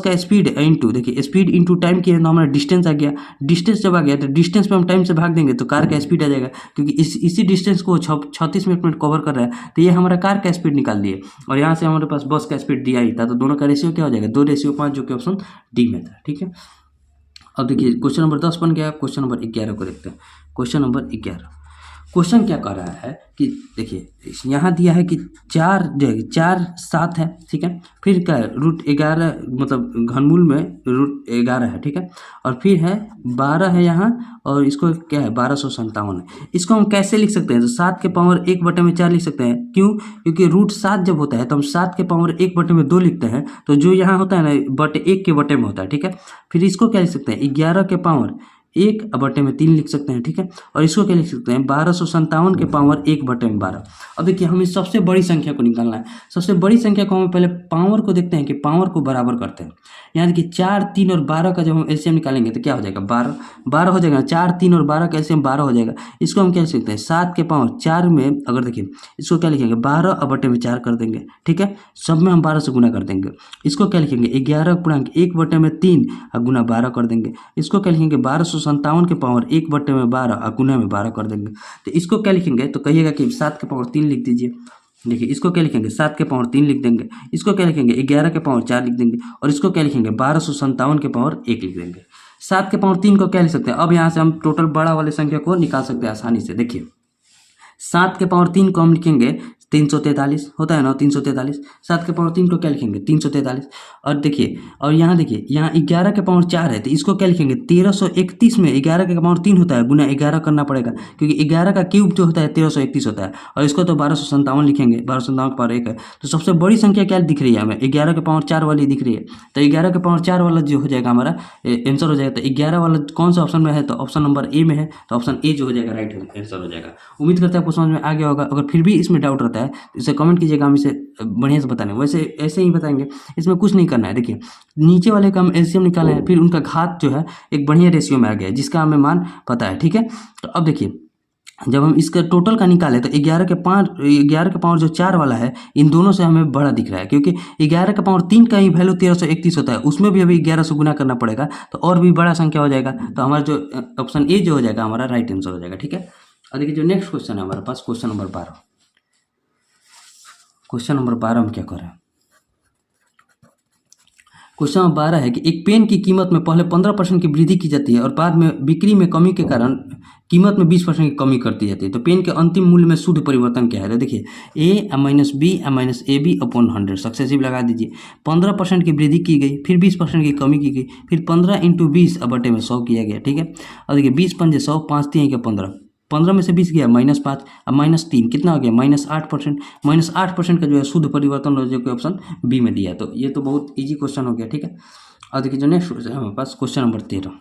का स्पीड इंटू, देखिए स्पीड इंटू टाइम की है तो हमारा डिस्टेंस आ गया। डिस्टेंस जब आ गया तो डिस्टेंस पे हम टाइम से भाग देंगे तो कार का स्पीड आ जाएगा, क्योंकि इसी डिस्टेंस को 36 मिनट में कवर कर रहा है, तो ये हमारा कार का स्पीड निकाल दिए और यहाँ से हमारे पास बस का स्पीड दिया ही था, तो दोनों का रेशियो क्या हो जाएगा 2:5, जो कि ऑप्शन डी में था, ठीक है। अब देखिए क्वेश्चन नंबर 10 बन गया। क्वेश्चन नंबर 11 को देखते हैं। क्वेश्चन नंबर 11, क्वेश्चन क्या कर रहा है कि देखिए यहाँ दिया है कि 4 7 है, ठीक है। फिर क्या है √11, मतलब घनमूल में √11 है, ठीक है। और फिर है 12 है यहाँ, और इसको क्या है 1257 है। इसको हम कैसे लिख सकते हैं, तो 7 के पावर 1/4 लिख सकते हैं। क्यों, क्योंकि √7 जब होता है तो हम 7 के पावर 1/2 लिखते हैं, तो जो यहाँ होता है ना 1 के बटे में होता है, ठीक है। फिर इसको क्या लिख सकते हैं 11 के पावर 1/3 लिख सकते हैं, ठीक है। और इसको क्या लिख सकते हैं 1257 के पावर 1/12। अब देखिए हमें सबसे बड़ी संख्या को निकालना है। सबसे बड़ी संख्या को हम पहले पावर को देखते हैं कि पावर को बराबर करते हैं। यहाँ देखिए 4, 3 और 12 का जब हम एलसीएम निकालेंगे तो क्या हो जाएगा 12 हो जाएगा। 4, 3 और 12 का एलसीएम 12 हो जाएगा। इसको हम क्या लिख सकते हैं 7 के पावर 4 में, अगर देखिए इसको क्या लिखेंगे 12/4 कर देंगे, ठीक है। सब में हम 12 से गुना कर देंगे। इसको क्या लिखेंगे 11/1/3 गुना 12 कर देंगे। इसको क्या लिखेंगे 1257 के पावर 1/12 और गुना में 12 कर देंगे। तो इसको क्या लिखेंगे, तो कहिएगा कि 7 के पावर 3 लिख दीजिए। देखिए इसको क्या लिखेंगे 7 के पावर 3 लिख देंगे। इसको क्या लिखेंगे 11 के पावर 4 लिख देंगे। और इसको क्या लिखेंगे 1257 के पावर 1 लिख देंगे। 7 के पावर 3 को क्या लिख सकते हैं, अब यहाँ से हम टोटल बड़ा वाले संख्या को निकाल सकते हैं आसानी से। देखिए 7 के पावर 3 को हम लिखेंगे 343, होता है ना 343। 7 के पावर 3 को क्या लिखेंगे 343। और देखिए, और यहाँ देखिए यहाँ 11 के पावर 4 है, तो इसको क्या लिखेंगे 1331 में 11 के पावर 3 होता है, गुना 11 करना पड़ेगा, क्योंकि 11 का क्यूब जो होता है 1331 होता है। और इसको तो 1257 लिखेंगे, 1257 के पावर 1 है। तो सबसे बड़ी संख्या क्या दिख रही है हमें 11 के पावर 4 वाली दिख रही है। तो 11 के पावर 4 वाला जो हो जाएगा हमारा आंसर हो जाएगा। तो 11 वाला कौन सा ऑप्शन में है, तो ऑप्शन नंबर ए में है, तो ऑप्शन ए जो हो जाएगा राइट आंसर हो जाएगा। उम्मीद करते हैं आपको समझ में आ गया होगा। अगर फिर भी इसमें डाउट रहता है तो इसे कमेंट कीजिएगा, हम इसे बढ़िया से बताएंगे। वैसे ऐसे ही बताएंगे, इसमें कुछ नहीं करना है। देखिए नीचे वाले का हम एलसीएम निकाले हैं, फिर उनका घात जो है एक बढ़िया रेशियो में आ गया है, जिसका हमें मान पता है, ठीक है। तो अब देखिए जब हम इसका टोटल का निकालें तो 11 के पावर जो 4 वाला है, इन दोनों से हमें बड़ा दिख रहा है, क्योंकि 11 के पावर 3 का ही वैल्यू 1331 होता है, उसमें भी अभी 11 से गुना करना पड़ेगा, तो और भी बड़ा संख्या हो जाएगा। तो हमारा जो ऑप्शन ए जो हो जाएगा हमारा राइट आंसर हो जाएगा, ठीक है। और देखिए जो नेक्स्ट क्वेश्चन है हमारे पास क्वेश्चन नंबर 12। क्वेश्चन नंबर 12 में क्या कर रहे हैं, क्वेश्चन नंबर 12 है कि एक पेन की कीमत में पहले 15% की वृद्धि की जाती है और बाद में बिक्री में कमी के कारण कीमत में 20% की कमी कर दी जाती है। तो पेन के अंतिम मूल्य में शुद्ध परिवर्तन क्या है, तो देखिए a minus B minus A B upon 100 successive लगा दीजिए। 15% की वृद्धि की गई, फिर 20% की कमी की गई, फिर 15 × 20/100 किया गया, ठीक है। और देखिए 20 × 5 = 100, 5 × 3 = 15, 15 में से 20 गया -5, अब -3 कितना हो गया -8%। -8% का जो है शुद्ध परिवर्तन हो, जो कि ऑप्शन बी में दिया। तो ये तो बहुत इजी क्वेश्चन हो गया, ठीक है। और देखिए जो नेक्स्ट क्वेश्चन है हमारे पास क्वेश्चन नंबर 13।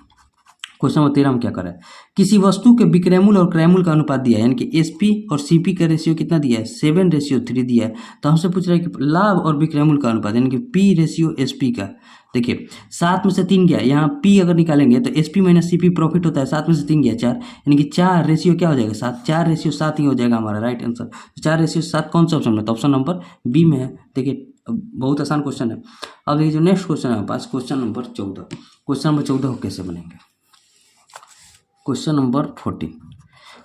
क्वेश्चन नंबर 13 में क्या करें, किसी वस्तु के विक्रय मूल्य और क्रय मूल्य का अनुपात दिया है, यानी कि एसपी और सीपी का रेशियो कितना दिया है 7:3 दिया है। तो हमसे पूछ रहा है कि लाभ और विक्रय मूल्य का अनुपात, यानी कि पी रेशियो एसपी का। देखिए 7 में से 3 गया, यहाँ पी अगर निकालेंगे तो एसपी माइनस सीपी प्रॉफिट होता है, 7 में से 3 गया 4, यानी कि 4 रेशियो क्या हो जाएगा 7, 4:7 ही हो जाएगा हमारा राइट आंसर। 4:7 कौन सा ऑप्शन में, तो ऑप्शन नंबर बी में है। देखिए बहुत आसान क्वेश्चन है। अब देखिए जो नेक्स्ट क्वेश्चन है हमारे पास क्वेश्चन नंबर 14। क्वेश्चन नंबर 14 को कैसे बनेंगे, क्वेश्चन नंबर 14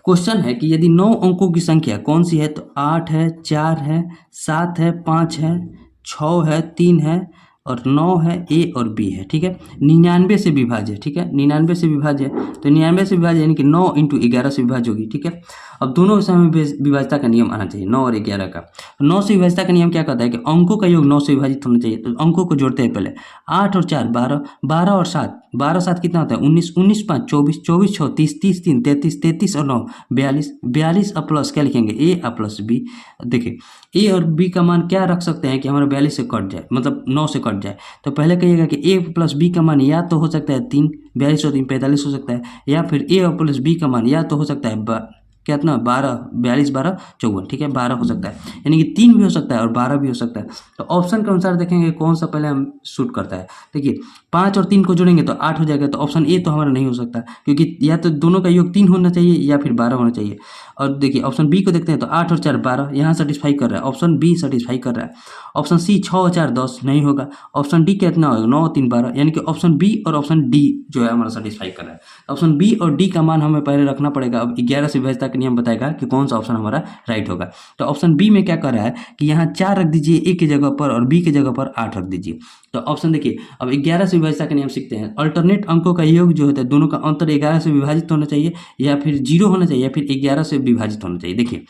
क्वेश्चन है कि यदि 9 अंकों की संख्या कौन सी है, तो 8 है, 4 है, 7 है, 5 है, 6 है, 3 है और 9 है, ए और बी है, ठीक है। 99 से विभाज्य, ठीक है, 99 से विभाज्य, तो 99 से विभाज्य यानी कि 9 × 11 से विभाज्य होगी, ठीक है। अब दोनों से हमें विभाज्यता का नियम आना चाहिए, 9 और 11 का। 9 से विभाज्यता का नियम क्या कहता है कि अंकों का योग 9 से विभाजित होना चाहिए। तो अंकों को जोड़ते हैं पहले, 8 और 4 12, 12 और 7, 12 7 कितना होता है 19, 19 5 24, 24 6 30, 30 3 33, 33 और 9 42, 42 और प्लस क्या लिखेंगे ए और प्लस बी। देखिए ए और बी का मान क्या रख सकते हैं कि हमारा 42 से कट जाए, मतलब 9 से कट जाए। तो पहले कहिएगा कि ए प्लस बी का मान या तो हो सकता है 3, 42 और 3 45 हो सकता है, या फिर ए और प्लस बी का मान या तो हो सकता है कितना 12, 42 12 54, ठीक है 12 हो सकता है, यानी कि 3 भी हो सकता है और 12 भी हो सकता है। तो ऑप्शन के अनुसार देखेंगे कौन सा पहले हम शूट करता है। देखिए 5 और 3 को जोड़ेंगे तो 8 हो जाएगा, तो ऑप्शन ए तो हमारा नहीं हो सकता, क्योंकि या तो दोनों का योग 3 होना चाहिए या फिर 12 होना चाहिए। और देखिए ऑप्शन बी को देखते हैं तो 8 और 4 12 यहाँ सेटिस्फाई कर रहा है, ऑप्शन बी सेटिस्फाई कर रहा है। ऑप्शन सी 6 और 4 10 नहीं होगा। ऑप्शन डी कितना होगा 9 और 3 12, यानी कि ऑप्शन बी और ऑप्शन डी जो है हमारा सेटिस्फाई कर रहा है। ऑप्शन बी और डी का मान हमें पहले रखना पड़ेगा। अब 11 से विभाज्यता का नियम बताएगा कि कौन सा ऑप्शन हमारा राइट होगा। तो ऑप्शन बी में क्या कर रहा है कि यहाँ 4 रख दीजिए ए की जगह पर और बी की जगह पर 8 रख दीजिए। तो ऑप्शन देखिए, अब 11 से विभाज्यता का नियम सीखते हैं। अल्टरनेट अंकों का योग जो होता है दोनों का अंतर 11 से विभाजित होना चाहिए, या फिर 0 होना चाहिए, या फिर 11 से विभाजित होना चाहिए। देखिए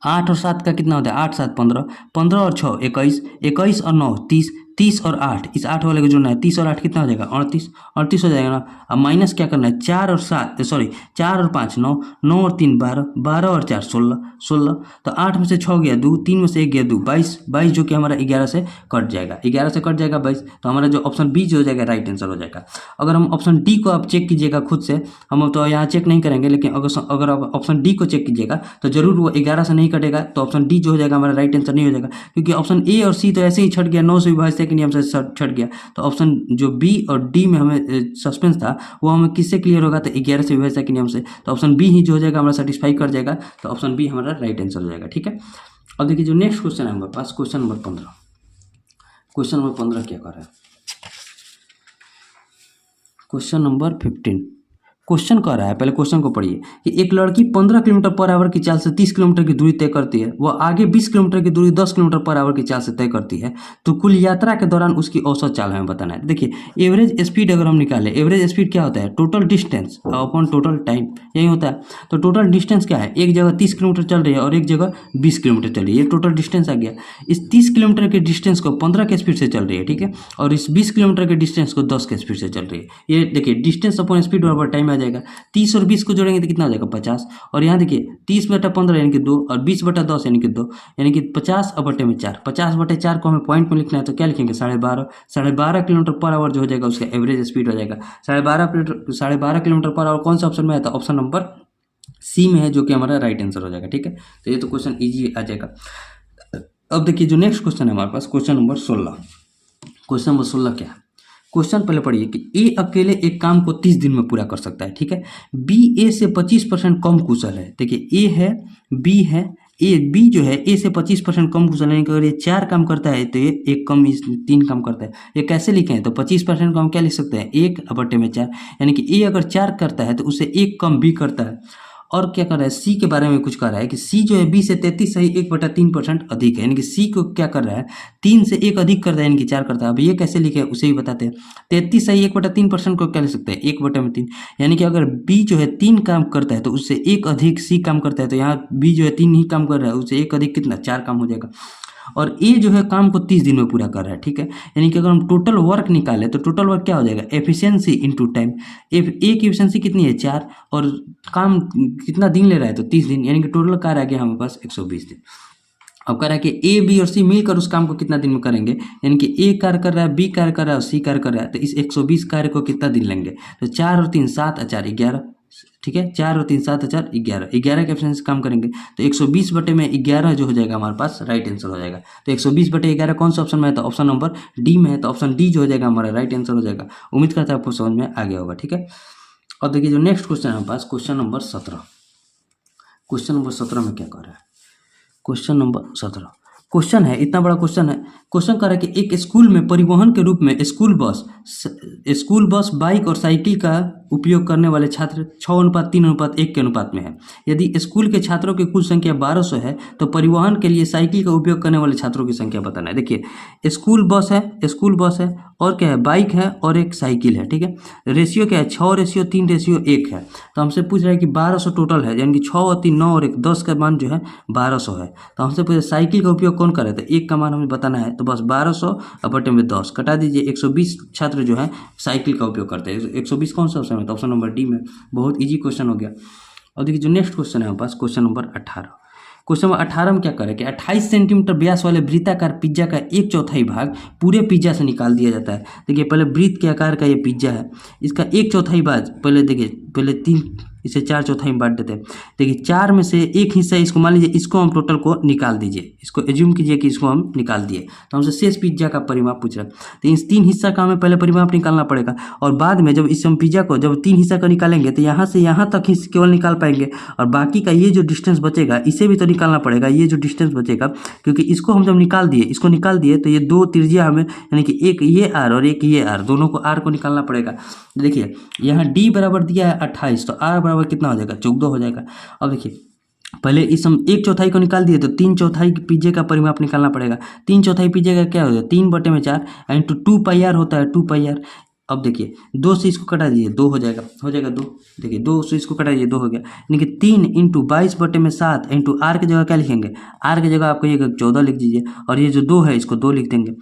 8 और 7 का कितना होता है, 8 7 15, 15 और 6 21, 21 और 9 30, 30 और 8, इस 8 वाले को जोड़ना है, 30 और 8 कितना हो जाएगा 38, 38 हो जाएगा ना। अब माइनस क्या करना है, 4 और 7 सॉरी 4 और 5 9, 9 और 3 12, 12 और 4 16, 16। तो 8 में से 6 गया 2, 3 में से 1 गया 2, 22, 22 जो कि हमारा 11 से कट जाएगा, 11 से कट जाएगा 22। तो हमारा जो ऑप्शन बी जो हो जाएगा राइट आंसर हो जाएगा। अगर हम ऑप्शन डी को आप चेक कीजिएगा खुद से, हम तो यहाँ चेक नहीं करेंगे, लेकिन अगर आप ऑप्शन डी को चेक कीजिएगा तो जरूर वो 11 से नहीं कटेगा। तो ऑप्शन डी जो हो जाएगा हमारा राइट आंसर नहीं हो जाएगा, क्योंकि ऑप्शन ए और सी तो ऐसे ही छट गया, 9 से विभाजित के नियम से छट गया। तो ऑप्शन जो बी और डी में हमें सस्पेंस था वो हमें किससे क्लियर होगा, तो 11 से विभाजित के नियम से। तो ऑप्शन बी ही जो हो जाएगा हमारा सेटिस्फाई कर जाएगा। तो ऑप्शन बी हमारा राइट आंसर हो जाएगा, ठीक है। अब देखिए जो नेक्स्ट क्वेश्चन है हमारे पास, क्वेश्चन नंबर 15। क्वेश्चन नंबर 15 क्या कर रहा है, क्वेश्चन नंबर 15 क्वेश्चन कह रहा है, पहले क्वेश्चन को पढ़िए कि एक लड़की 15 किलोमीटर पर आवर की चाल से 30 किलोमीटर की दूरी तय करती है, वह आगे 20 किलोमीटर की दूरी 10 किलोमीटर पर आवर की चाल से तय करती है, तो कुल यात्रा के दौरान उसकी औसत चाल हमें बताना है। देखिए एवरेज स्पीड अगर हम निकालें, एवरेज स्पीड क्या होता है, total distance upon total time, यही होता है। तो टोटल डिस्टेंस क्या है, एक जगह 30 किलोमीटर चल रही है और एक जगह 20 किलोमीटर चल रही है, ये टोटल डिस्टेंस आ गया। इस 30 किलोमीटर के डिस्टेंस को 15 के स्पीड से चल रही है, ठीक है, और इस 20 किलोमीटर के डिस्टेंस को 10 के स्पीड से चल रही है। ये देखिए डिस्टेंस अपॉन स्पीड बराबर टाइम आ जाएगा। 30 और 20 को जोड़ेंगे तो कितना हो जाएगा 50, और यहाँ देखिए 30/15 यानी कि 2 और 20/10 यानी कि 2, यानी कि 50/4, 50/4 को हमें पॉइंट में लिखना है तो क्या लिखेंगे 12.5, 12.5 किलोमीटर पर आवर जो हो जाएगा उसका एवरेज स्पीड हो जाएगा 12.5 किलोमीटर पर आवर। कौन सा ऑप्शन में आता है, ऑप्शन नंबर सी में है, जो कि हमारा राइट आंसर हो जाएगा, ठीक है। तो ये तो क्वेश्चन ईजी आ जाएगा। अब देखिए जो नेक्स्ट क्वेश्चन है हमारे पास, क्वेश्चन नंबर 16। क्वेश्चन नंबर 16 क्या है, क्वेश्चन पहले पढ़िए कि ए अकेले एक काम को 30 दिन में पूरा कर सकता है, ठीक है। बी ए से 25% कम कुशल है। देखिए ए है, बी है, ए बी जो है ए से 25% कम कुशल है, अगर ये 4 काम करता है तो ये एक कम 3 काम करता है। ये कैसे लिखे हैं, तो 25% को हम क्या लिख सकते हैं 1/4, यानी कि ए अगर 4 करता है तो उसे 1 कम बी करता है। और क्या कर रहा है, सी के बारे में कुछ कर रहा है कि सी जो है बी से 33 सही 1/3% अधिक है, यानी कि सी को क्या कर रहा है 3 से 1 अधिक करता है, यानी कि 4 करता है। अब ये कैसे लिखे उसे ही बताते हैं। 33 सही 1/3% को क्या लिख सकते हैं 1/3, यानी कि अगर बी जो है 3 काम करता है तो उससे 1 अधिक सी काम करता है, तो यहाँ बी जो है 3 ही काम कर रहा है, उससे 1 अधिक कितना 4 काम हो जाएगा। और ए जो है काम को 30 दिन में पूरा कर रहा है, ठीक है, यानी कि अगर हम टोटल वर्क निकाले तो टोटल वर्क क्या हो जाएगा एफिशिएंसी इनटू टाइम। ए की एफिशिएंसी कितनी है 4, और काम कितना दिन ले रहा है तो 30 दिन, यानी कि टोटल कार्य आ गया हमारे पास 120 दिन। अब कह रहा है कि ए बी और सी मिलकर उस काम को कितना दिन में करेंगे, यानी कि ए कार्य कर रहा है, बी कार्य कर रहा है और सी कार्य कर रहा है, तो इस 120 कार्य को कितना दिन लेंगे, तो 4 और 3 7 और 4 11, ठीक है, 4 और 3 7 और 4 11, 11 के एफिशिएंसी काम करेंगे तो 120/11 जो हो जाएगा हमारे पास राइट आंसर हो जाएगा। तो 120/11 कौन सा ऑप्शन में है, तो ऑप्शन नंबर डी में है, तो ऑप्शन डी जो हो जाएगा हमारा राइट आंसर हो जाएगा। उम्मीद करता है आपको समझ में आ गया होगा, ठीक है। और देखिए जो नेक्स्ट क्वेश्चन है हमारे पास, क्वेश्चन नंबर 17। क्वेश्चन नंबर 17 में क्या कर रहा है, क्वेश्चन नंबर 17 क्वेश्चन है, इतना बड़ा क्वेश्चन है। क्वेश्चन कर रहा है कि एक स्कूल में परिवहन के रूप में स्कूल बस, बाइक और साइकिल का उपयोग करने वाले छात्र 6:3:1 के अनुपात में है। यदि स्कूल के छात्रों की कुल संख्या 1200 है तो परिवहन के लिए साइकिल का उपयोग करने वाले छात्रों की संख्या बताना है। देखिए स्कूल बस है और क्या है बाइक है और एक साइकिल है, ठीक है। रेशियो क्या है 6:3:1 है। तो हमसे पूछ रहा है कि 1200 टोटल है, यानी कि 6 और 3 9 और 1 10 का मान जो है 1200 है। तो हमसे पूछा साइकिल का उपयोग कौन कर रहा है, तो 1 का मान हमें बताना है, तो बस 1200/10 कटा दीजिए। 120 छात्र जो है साइकिल का उपयोग करते हैं। 120 कौन सा ऑप्शन है, तो ऑप्शन नंबर डी में। बहुत इजी क्वेश्चन हो गया। और देखिए जो नेक्स्ट क्वेश्चन है हमारे पास, क्वेश्चन नंबर 18। क्वेश्चन नंबर 18 में क्या करें कि 28 सेंटीमीटर व्यास वाले वृत्ताकार पिज्जा का 1/4 भाग पूरे पिज्जा से निकाल दिया जाता है। देखिए पहले वृत्त के आकार का ये पिज्जा है, इसका 1/4 भाग पहले देखिए, पहले 3 इसे 4/4 में बांट देते हैं। देखिए 4 में से एक हिस्सा इसको मान लीजिए, इसको हम टोटल को निकाल दीजिए, इसको एज्यूम कीजिए कि इसको हम निकाल दिए, तो हमसे शेष पिज्जा का परिमाप पूछ रहा है। तो इस 3 हिस्सा का हमें पहले परिमाप निकालना पड़ेगा, और बाद में जब इस हम पिज्जा को जब 3 हिस्सा का निकालेंगे तो यहाँ से यहाँ तक ही केवल निकाल पाएंगे, और बाकी का ये जो डिस्टेंस बचेगा इसे भी तो निकालना पड़ेगा, ये जो डिस्टेंस बचेगा, क्योंकि इसको हम जब निकाल दिए, इसको निकाल दिए तो ये 2 त्रिज्या हमें, यानी कि एक ये आर और एक ये आर, दोनों को आर को निकालना पड़ेगा। देखिए यहाँ डी बराबर दिया है 28, तो आर बराबर कितना हो जाएगा, 14 हो जाएगा। अब देखिए पहले इस हम 1/4 को निकाल दिए, तो 3/4 पिज्जे का परिमाप निकालना पड़ेगा। 3/4 पिज्जे का क्या हो जाएगा, 3/4 इंटू 2πr होता है, 2πr। अब देखिए 2 से इसको कटा दीजिए, 2 हो जाएगा 2। देखिए 2 से इसको कटा दीजिए, 2 हो गया, यानी कि 3 इंटू 22/7 इंटू आर की जगह क्या लिखेंगे, आर की जगह आपको ये 14 लिख दीजिए, और ये जो 2 है इसको 2 लिख देंगे।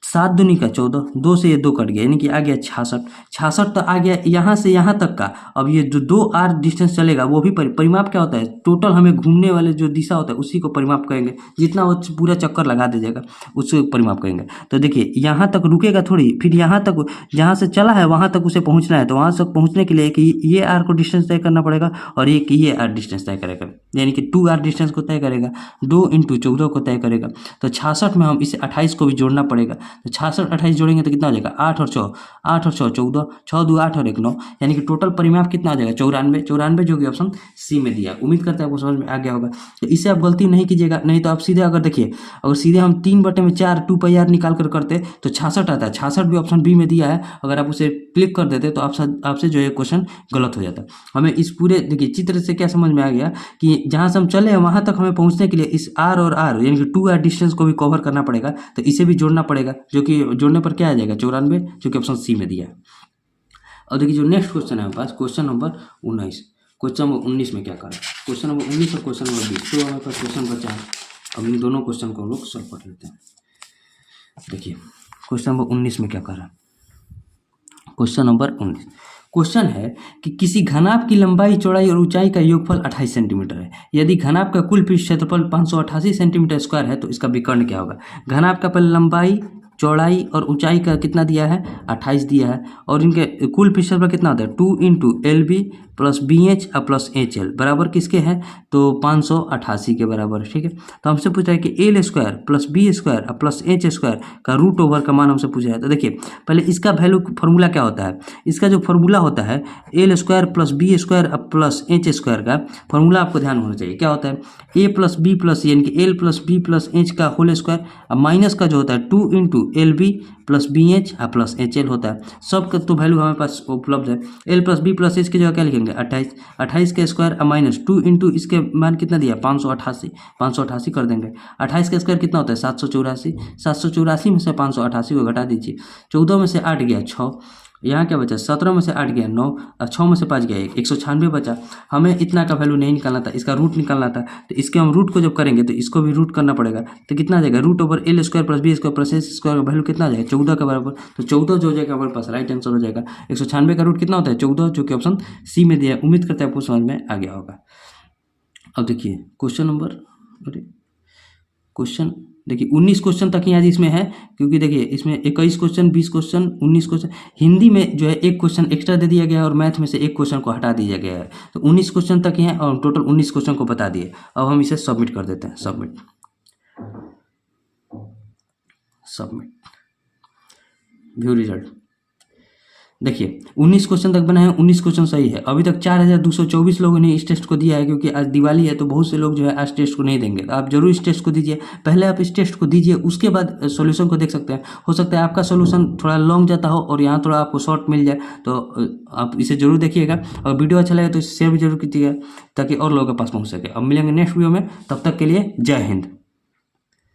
7 दूनी का 14, 2 से ये 2 कट गया, यानी कि आ गया 66 तो आ गया यहाँ से यहाँ तक का। अब ये जो 2 आर डिस्टेंस चलेगा वो भी परिमाप क्या होता है, टोटल हमें घूमने वाले जो दिशा होता है उसी को परिमाप करेंगे, जितना वो पूरा चक्कर लगा दीजिएगा उसको परिमाप करेंगे। तो देखिए यहाँ तक रुकेगा थोड़ी, फिर यहाँ तक जहाँ से चला है वहाँ तक उसे पहुँचना है, तो वहाँ तक पहुँचने के लिए कि ये आर को डिस्टेंस तय करना पड़ेगा, और एक ये आर डिस्टेंस तय करेगा, यानी कि 2 आर डिस्टेंस को तय करेगा, 2 इंटू 14 को तय करेगा। तो 66 में हम इसे 28 को भी जोड़ना पड़ेगा, तो 66 28 जोड़ेंगे तो कितना हो जाएगा, 8 और 6 14, 6 2 8 और 1 9, यानी कि टोटल परिमाप कितना हो जाएगा, 94 जो कि ऑप्शन सी में दिया। उम्मीद करते हैं आपको समझ में आ गया होगा। तो इसे आप गलती नहीं कीजिएगा, नहीं तो आप सीधे अगर देखिए, अगर सीधे हम 3/4 2πr निकाल कर करते तो 66 आता है, 66 भी ऑप्शन बी में दिया है, अगर आप उसे क्लिक कर देते तो आपसे जो है क्वेश्चन गलत हो जाता। हमें इस पूरे देखिए चित्र से क्या समझ में आ गया कि जहाँ से हम चले हैं वहाँ तक हमें पहुँचने के लिए इस आर और आर यानी कि 2 आर डिस्टेंस को भी कवर करना पड़ेगा, तो इसे भी जोड़ना पड़ेगा, जो कि जोड़ने पर क्या आ जाएगा, 94, जो कि ऑप्शन सी में दिया है। और देखिए जो नेक्स्ट क्वेश्चन है हमारे पास, क्वेश्चन नंबर 19। क्वेश्चन नंबर 19 में क्या करें, क्वेश्चन नंबर 19 और क्वेश्चन नंबर 20, तो हमारे पास क्वेश्चन बचा है। अब इन दोनों क्वेश्चन को हम लोग सॉल्व कर लेते हैं। देखिए क्वेश्चन नंबर 19 में क्या करें, क्वेश्चन नंबर 19 क्वेश्चन है कि किसी घनाभ की लंबाई चौड़ाई और ऊंचाई का योगफल 28 सेंटीमीटर है। यदि घनाभ का कुल पृष्ठ क्षेत्रफल 588 सेंटीमीटर स्क्वायर है तो इसका विकर्ण क्या होगा। घनाभ का पहले लंबाई चौड़ाई और ऊंचाई का कितना दिया है, 28 दिया है, और इनके कुल पृष्ठ क्षेत्रफल कितना होता है, 2 इंटू LB प्लस BH और प्लस HL बराबर किसके हैं, तो 588 के बराबर। ठीक है, तो हमसे पूछ रहा है कि L square plus B square और प्लस H स्क्वायर का रूट ओवर का मान हमसे पूछ रहा है। तो देखिए पहले इसका वैल्यू फॉर्मूला क्या होता है, इसका जो फॉर्मूला होता है L square plus B square और प्लस H स्क्वायर का फॉर्मूला आपको ध्यान होना चाहिए। क्या होता है, A प्लस B प्लस यानी कि L plus B plus H का होल स्क्वायर, और माइनस का जो होता है 2 इंटू LB प्लस BH और प्लस HL होता है। सब का तो वैल्यू हमारे पास उपलब्ध है। L plus B plus H की जगह क्या लिखेंगे, 28 का स्क्वायर और माइनस 2 इंटू इसके मान कितना दिया, 588 कर देंगे। 28 का स्क्वायर कितना होता है, 784 में से 588 को घटा दीजिए। 14 में से 8 गया 6, यहाँ क्या बचा, 17 में से 8 गया 9, और 6 में से 5 गया 1, 196 बचा। हमें इतना का वैल्यू नहीं निकालना था, इसका रूट निकालना था, तो इसके हम रूट को जब करेंगे तो इसको भी रूट करना पड़ेगा। तो कितना आ जाएगा, root over L square plus B square plus H square का वैल्यू कितना आ जाएगा, 14 के बराबर। तो 14 जो हो जाएगा हमारे पास राइट आंसर हो जाएगा। 196 का रूट कितना होता है, 14, जो कि ऑप्शन सी में दिया है। उम्मीद करते हैं आपको समझ में आ गया होगा। अब देखिए क्वेश्चन नंबर, क्वेश्चन देखिए 19 क्वेश्चन तक ही आज इसमें है, क्योंकि देखिए इसमें 21 क्वेश्चन, 20 क्वेश्चन, 19 क्वेश्चन। हिंदी में जो है 1 क्वेश्चन एक्स्ट्रा दे दिया गया है और मैथ में से 1 क्वेश्चन को हटा दिया गया है। तो 19 क्वेश्चन तक ही हैं और टोटल 19 क्वेश्चन को बता दिए। अब हम इसे सबमिट कर देते हैं। Submit view result. देखिए 19 क्वेश्चन तक बना है, 19 क्वेश्चन सही है। अभी तक 4224 लोगों ने इस टेस्ट को दिया है, क्योंकि आज दिवाली है तो बहुत से लोग जो है आज टेस्ट को नहीं देंगे। तो आप जरूर इस टेस्ट को दीजिए। पहले आप इस टेस्ट को दीजिए, उसके बाद सॉल्यूशन को देख सकते हैं। हो सकता है आपका सॉल्यूशन थोड़ा लॉन्ग जाता हो और यहाँ थोड़ा आपको शॉर्ट मिल जाए, तो आप इसे जरूर देखिएगा। और वीडियो अच्छा लगे तो इसे शेयर भी जरूर कीजिएगा, ताकि और लोगों के पास पहुँच सके। अब मिलेंगे नेक्स्ट वीडियो में, तब तक के लिए जय हिंद।